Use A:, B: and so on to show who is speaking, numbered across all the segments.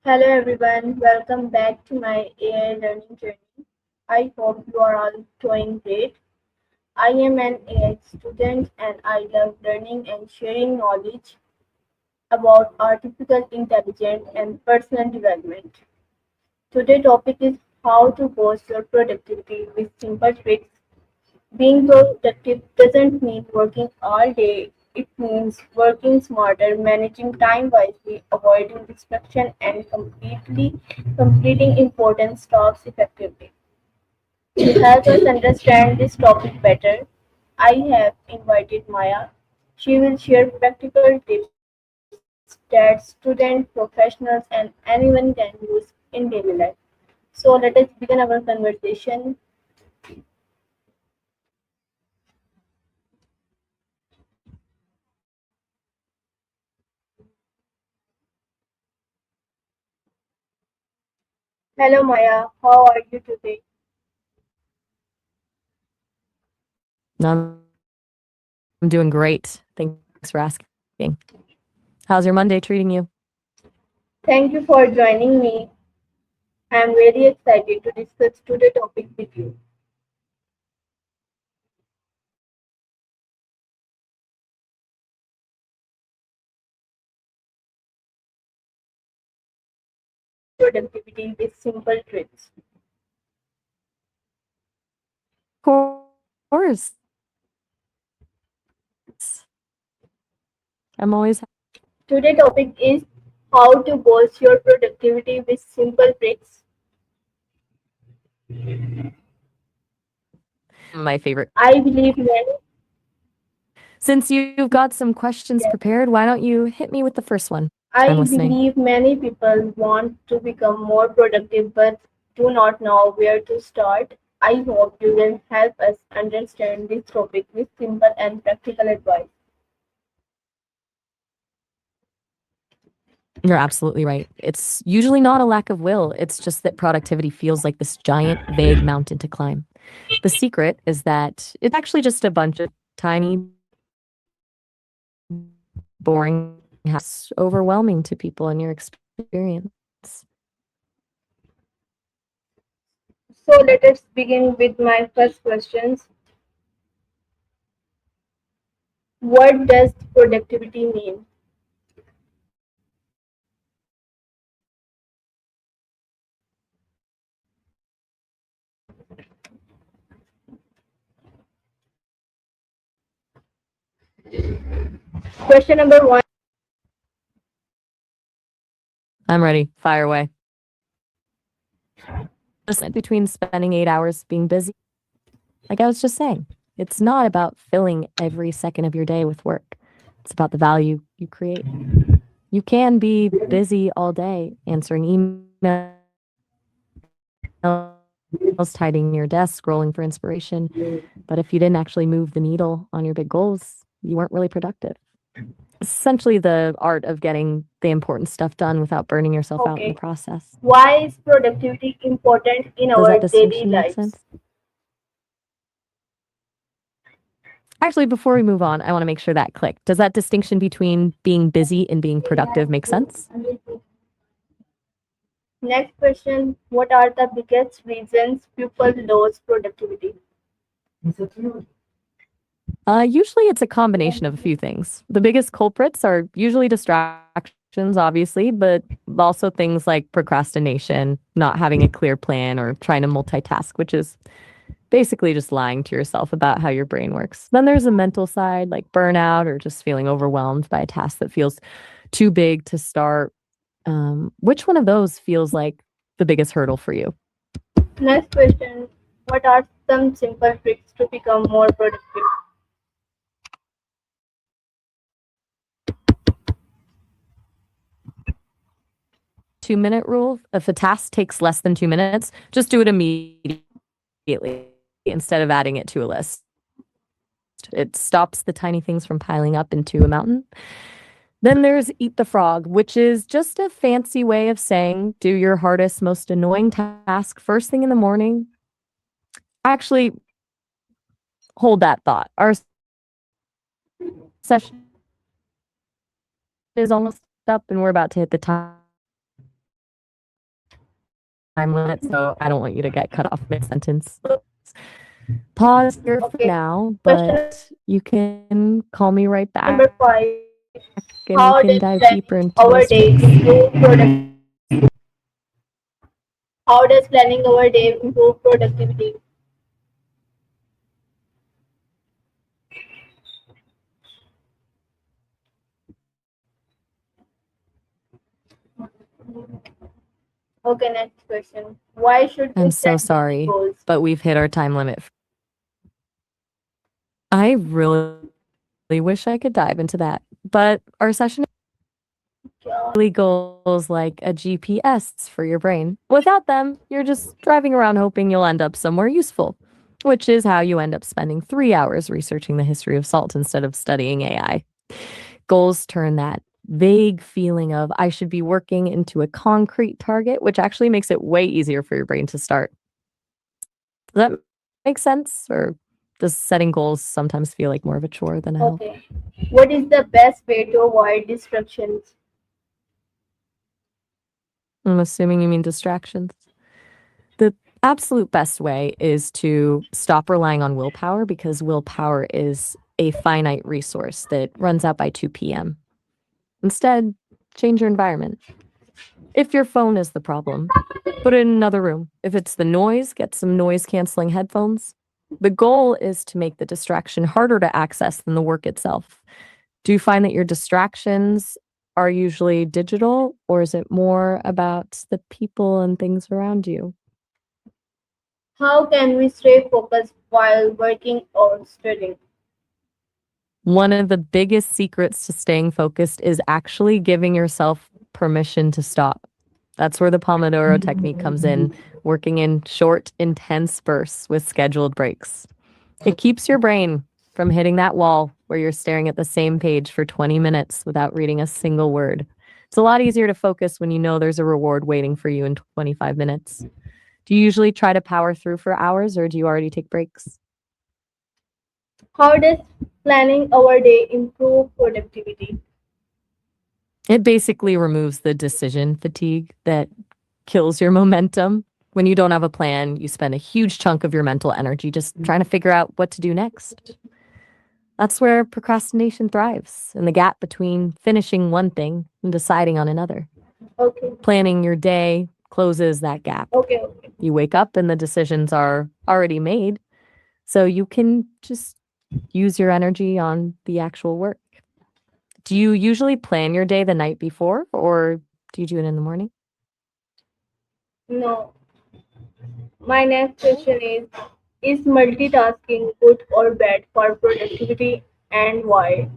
A: Hello everyone, welcome back to my AI learning journey. I hope you are all doing great. I am an AI student and I love learning and sharing knowledge about artificial intelligence and personal development. Today's topic is how to boost your productivity with simple tricks. Being productive doesn't mean working all day. It means working smarter, managing time wisely, avoiding distraction, and completing important tasks effectively. To help us understand this topic better, I have invited Maya. She will share practical tips that students, professionals, and anyone can use in daily life. So let us begin our conversation. Hello Maya, how are you today?
B: I'm doing great. Thanks for asking. How's your Monday treating you?
A: Thank you for joining me. I am very excited to discuss today's topic with you. Productivity with simple tricks.
B: Of course. I'm always
A: Today's topic is how to boost your productivity with simple tricks.
B: my favorite.
A: I believe many
B: Since you've got some questions
A: yes,
B: prepared, why don't you hit me with the first one? I'm
A: I
B: listening.
A: believe many people want to become more productive but do not know where to start. I hope you will help us understand this topic with simple and practical advice.
B: You're absolutely right. It's usually not a lack of will, it's just that productivity feels like this giant, vague mountain to climb. The secret is that it's actually just a bunch of tiny, boring habits overwhelming to people in your experience.
A: So let us begin with my first questions. What does productivity mean? Question number one.
B: I'm ready. Fire away. Just between spending 8 hours being busy, like I was just saying, it's not about filling every second of your day with work. It's about the value you create. You can be busy all day answering emails, tidying your desk, scrolling for inspiration. But if you didn't actually move the needle on your big goals, you weren't really productive. It's essentially the art of getting the important stuff done without burning yourself out in the
A: Okay.
B: process.
A: Why is productivity important in
B: Does
A: our
B: that
A: daily
B: distinction make
A: lives?
B: sense? Actually, before we move on, I want to make sure that clicked. Does that distinction between being busy and being productive make sense?
A: Next question. What are the biggest reasons people lose productivity?
B: Usually it's a combination of a few things. The biggest culprits are usually distractions, obviously, but also things like procrastination, not having a clear plan, or trying to multitask, which is basically just lying to yourself about how your brain works. Then there's a mental side, like burnout or just feeling overwhelmed by a task that feels too big to start. Which one of those feels like the biggest hurdle for you?
A: Next question. What are some simple tricks to become more productive?
B: 2 minute rule. If a task takes less than 2 minutes, just do it immediately instead of adding it to a list. It stops the tiny things from piling up into a mountain. Then there's eat the frog, which is just a fancy way of saying do your hardest, most annoying task first thing in the morning. Actually, hold that thought. Our session is almost up and we're about to hit the time time limit, so I don't want you to get cut off mid-sentence. Pause here for
A: Okay.
B: now,
A: Question
B: but you can call me right
A: number
B: back
A: 5.
B: and we
A: How
B: can
A: does
B: dive
A: planning
B: deeper into
A: our
B: those
A: day
B: tips.
A: improve productivity? How does planning our day improve productivity? Okay, next question. Why should we
B: I'm so
A: set daily
B: sorry,
A: goals?
B: but we've hit our time limit. I really wish I could dive into that, but our session
A: Yeah.
B: daily goals like a GPS for your brain. Without them, you're just driving around hoping you'll end up somewhere useful, which is how you end up spending 3 hours researching the history of salt instead of studying AI. Goals turn that vague feeling of I should be working into a concrete target, which actually makes it way easier for your brain to start. Does that make sense? Or does setting goals sometimes feel like more of a chore than a help?
A: Okay. What is the best way to avoid distractions?
B: I'm assuming you mean distractions. The absolute best way is to stop relying on willpower because willpower is a finite resource that runs out by 2 p.m. Instead, change your environment. If your phone is the problem, put it in another room. If it's the noise, get some noise canceling headphones. The goal is to make the distraction harder to access than the work itself. Do you find that your distractions are usually digital, or is it more about the people and things around you?
A: How can we stay focused while working or studying?
B: One of the biggest secrets to staying focused is actually giving yourself permission to stop. That's where the Pomodoro technique comes in, working in short, intense bursts with scheduled breaks. It keeps your brain from hitting that wall where you're staring at the same page for 20 minutes without reading a single word. It's a lot easier to focus when you know there's a reward waiting for you in 25 minutes. Do you usually try to power through for hours, or do you already take breaks?
A: How does planning our day improve productivity?
B: It basically removes the decision fatigue that kills your momentum. When you don't have a plan, you spend a huge chunk of your mental energy just trying to figure out what to do next. That's where procrastination thrives, in the gap between finishing one thing and deciding on another.
A: Okay.
B: Planning your day closes that gap.
A: Okay.
B: You wake up and the decisions are already made, so you can just use your energy on the actual work. Do you usually plan your day the night before, or do you do it in the morning?
A: No. My next question is multitasking good or bad for productivity and why?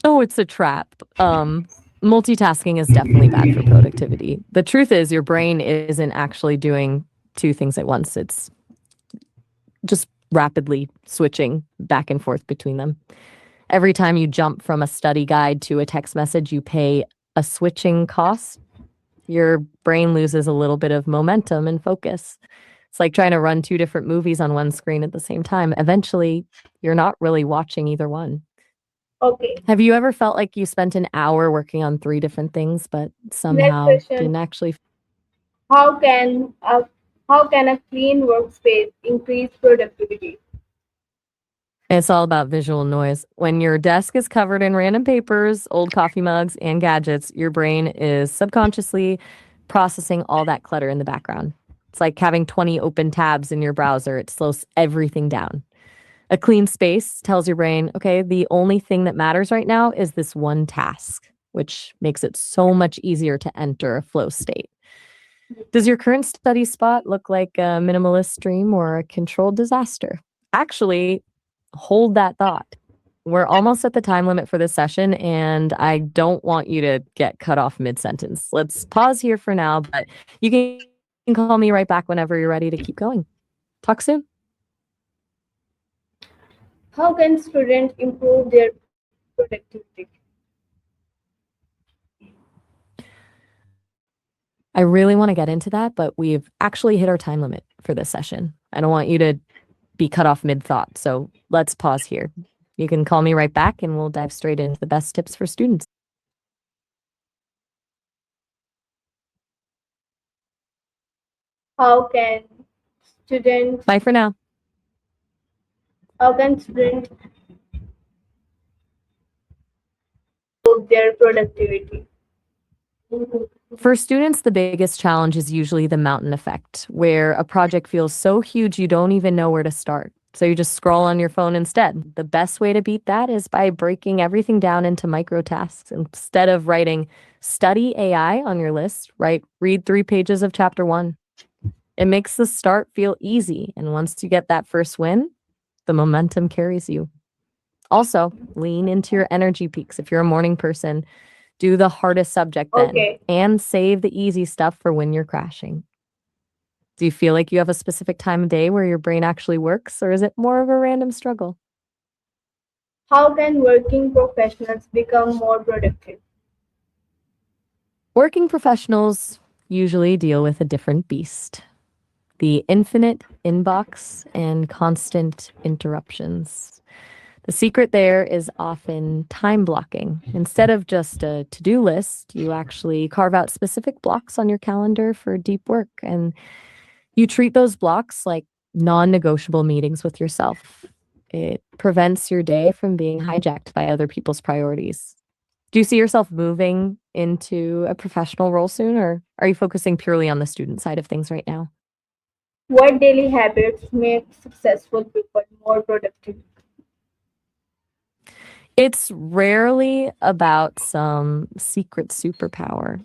B: Oh, it's a trap. Multitasking is definitely bad for productivity. The truth is, your brain isn't actually doing two things at once. It's just rapidly switching back and forth between them. Every time you jump from a study guide to a text message, you pay a switching cost. Your brain loses a little bit of momentum and focus. It's like trying to run two different movies on one screen at the same time. Eventually, you're not really watching either one.
A: Okay.
B: Have you ever felt like you spent an hour working on 3 different things, but
A: Next
B: somehow
A: question.
B: didn't actually?
A: How can a how can a clean workspace increase productivity?
B: It's all about visual noise. When your desk is covered in random papers, old coffee mugs, and gadgets, your brain is subconsciously processing all that clutter in the background. It's like having 20 open tabs in your browser. It slows everything down. A clean space tells your brain, okay, the only thing that matters right now is this one task, which makes it so much easier to enter a flow state. Does your current study spot look like a minimalist dream or a controlled disaster? Actually, hold that thought. We're almost at the time limit for this session, and I don't want you to get cut off mid-sentence. Let's pause here for now, but you can call me right back whenever you're ready to keep going. Talk soon.
A: How can students improve their productivity?
B: I really want to get into that, but we've actually hit our time limit for this session. I don't want you to be cut off mid-thought, so let's pause here. You can call me right back and we'll dive straight into the best tips for students.
A: How can students
B: Bye for now.
A: how can students improve their productivity?
B: For students, the biggest challenge is usually the mountain effect, where a project feels so huge you don't even know where to start. So you just scroll on your phone instead. The best way to beat that is by breaking everything down into micro tasks. Instead of writing study AI on your list, read 3 pages of chapter 1. It makes the start feel easy. And once you get that first win, the momentum carries you. Also, lean into your energy peaks. If you're a morning person, do the hardest subject then,
A: Okay.
B: and save the easy stuff for when you're crashing. Do you feel like you have a specific time of day where your brain actually works, or is it more of a random struggle?
A: How can working professionals become more productive?
B: Working professionals usually deal with a different beast: the infinite inbox and constant interruptions. The secret there is often time blocking. Instead of just a to-do list, you actually carve out specific blocks on your calendar for deep work, and you treat those blocks like non-negotiable meetings with yourself. It prevents your day from being hijacked by other people's priorities. Do you see yourself moving into a professional role soon, or are you focusing purely on the student side of things right now?
A: What daily habits make successful people more productive?
B: It's rarely about some secret superpower,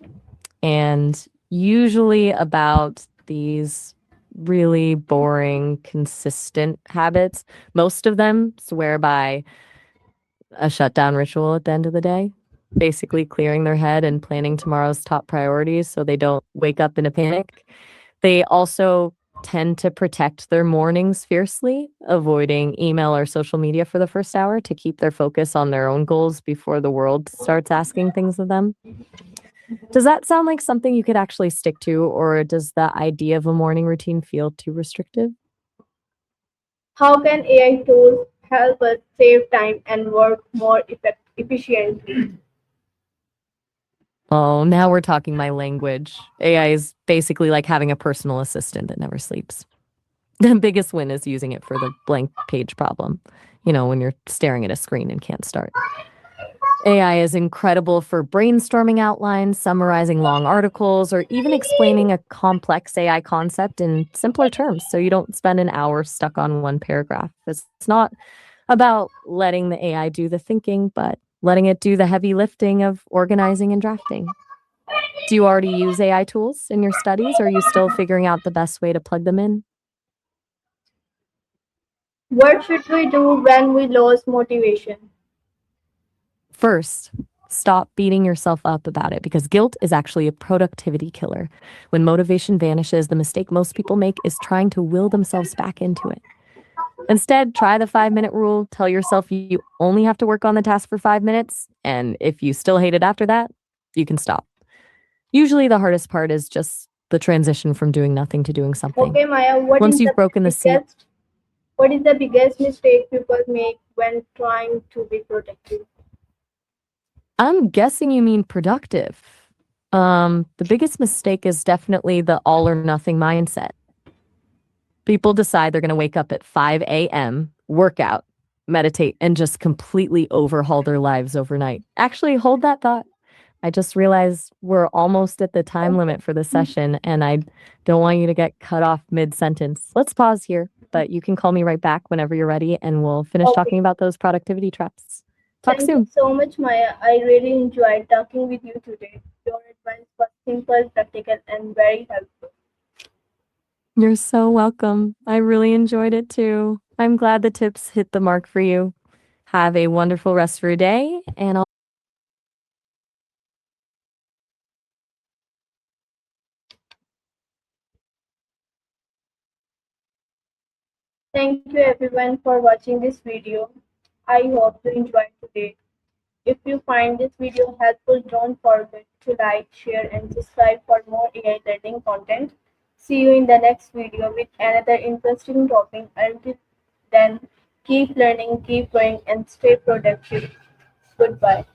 B: and usually about these really boring, consistent habits. Most of them swear by a shutdown ritual at the end of the day, basically clearing their head and planning tomorrow's top priorities so they don't wake up in a panic. They also tend to protect their mornings fiercely, avoiding email or social media for the first hour to keep their focus on their own goals before the world starts asking things of them. Does that sound like something you could actually stick to, or does the idea of a morning routine feel too restrictive?
A: How can AI tools help us save time and work more efficiently?
B: Oh, now we're talking my language. AI is basically like having a personal assistant that never sleeps. The biggest win is using it for the blank page problem, when you're staring at a screen and can't start. AI is incredible for brainstorming outlines, summarizing long articles, or even explaining a complex AI concept in simpler terms so you don't spend an hour stuck on one paragraph. It's not about letting the AI do the thinking, but letting it do the heavy lifting of organizing and drafting. Do you already use AI tools in your studies, or are you still figuring out the best way to plug them in?
A: What should we do when we lose motivation?
B: First, stop beating yourself up about it, because guilt is actually a productivity killer. When motivation vanishes, the mistake most people make is trying to will themselves back into it. Instead, try the 5-minute rule. Tell yourself you only have to work on the task for 5 minutes, and if you still hate it after that, you can stop. Usually the hardest part is just the transition from doing nothing to doing something.
A: Okay, Maya,
B: Once you've broken the seal,
A: what is the biggest mistake people make when trying to be productive?
B: I'm guessing you mean productive. The biggest mistake is definitely the all or nothing mindset. People decide they're going to wake up at 5 a.m., work out, meditate, and just completely overhaul their lives overnight. Actually, hold that thought. I just realized we're almost at the time limit for the session, and I don't want you to get cut off mid-sentence. Let's pause here, but you can call me right back whenever you're ready, and we'll finish talking about those productivity traps. Talk
A: Thank
B: soon.
A: you so much, Maya. I really enjoyed talking with you today. Your advice was simple, practical, and very helpful.
B: You're so welcome. I really enjoyed it too. I'm glad the tips hit the mark for you. Have a wonderful rest of your day, and I'll
A: Thank you everyone for watching this video. I hope you enjoyed today. If you find this video helpful, don't forget to like, share, and subscribe for more AI learning content. See you in the next video with another interesting topic. Until then, keep learning, keep growing, and stay productive. Goodbye.